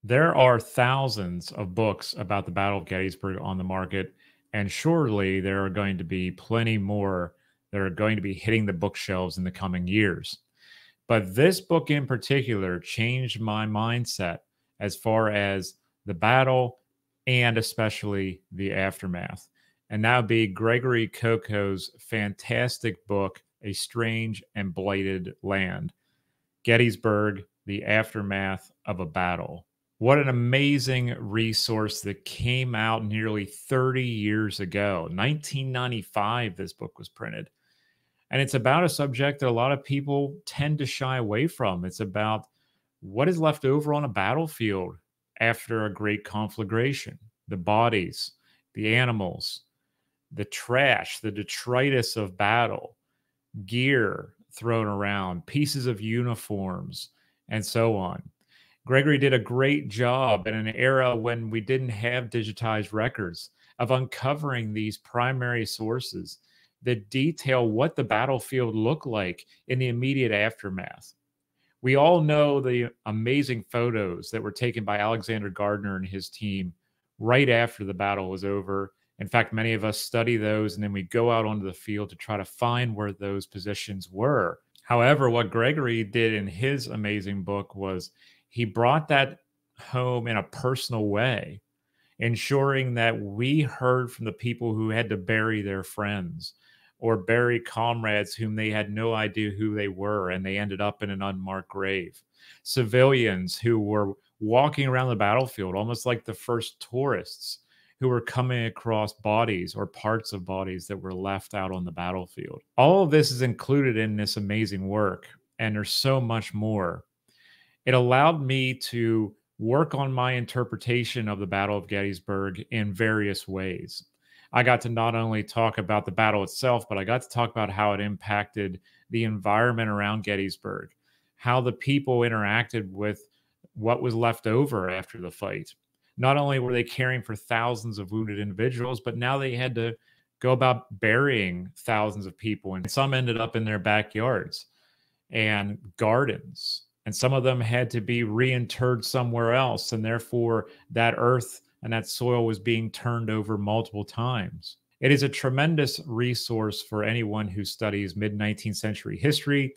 There are thousands of books about the Battle of Gettysburg on the market, and surely there are going to be plenty more that are going to be hitting the bookshelves in the coming years. But this book in particular changed my mindset as far as the battle and especially the aftermath. And that would be Gregory Coco's fantastic book, A Strange and Blighted Land. Gettysburg, the aftermath of a battle. What an amazing resource that came out nearly 30 years ago. 1995, this book was printed. And it's about a subject that a lot of people tend to shy away from. It's about what is left over on a battlefield after a great conflagration, the bodies, the animals, the trash, the detritus of battle, gear thrown around, pieces of uniforms, and so on. Gregory did a great job in an era when we didn't have digitized records of uncovering these primary sources that detail what the battlefield looked like in the immediate aftermath. We all know the amazing photos that were taken by Alexander Gardner and his team right after the battle was over. In fact, many of us study those and then we go out onto the field to try to find where those positions were. However, what Gregory did in his amazing book was he brought that home in a personal way, ensuring that we heard from the people who had to bury their friends or bury comrades whom they had no idea who they were and they ended up in an unmarked grave. Civilians who were walking around the battlefield almost like the first tourists who were coming across bodies or parts of bodies that were left out on the battlefield. All of this is included in this amazing work, and there's so much more. It allowed me to work on my interpretation of the Battle of Gettysburg in various ways. I got to not only talk about the battle itself, but I got to talk about how it impacted the environment around Gettysburg, how the people interacted with what was left over after the fight. Not only were they caring for thousands of wounded individuals, but now they had to go about burying thousands of people, and some ended up in their backyards and gardens. And some of them had to be reinterred somewhere else. And therefore, that earth and that soil was being turned over multiple times. It is a tremendous resource for anyone who studies mid 19th century history,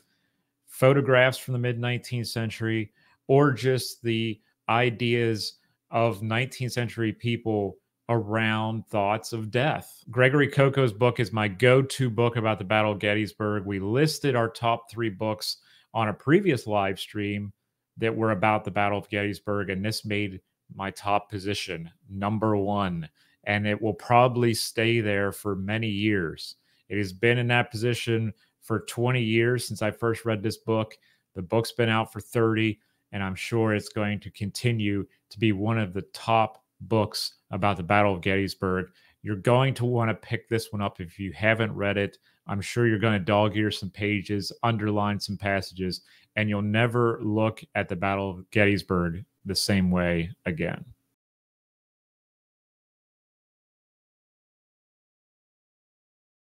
photographs from the mid 19th century, or just the ideas of 19th century people around thoughts of death. Gregory Coco's book is my go-to book about the Battle of Gettysburg. We listed our top 3 books on a previous live stream that were about the Battle of Gettysburg, and this made my top position, number 1, and it will probably stay there for many years. It has been in that position for 20 years since I first read this book. The book's been out for 30, and I'm sure it's going to continue to be one of the top books about the Battle of Gettysburg. You're going to want to pick this one up if you haven't read it. I'm sure you're going to dog-ear some pages, underline some passages, and you'll never look at the Battle of Gettysburg the same way again.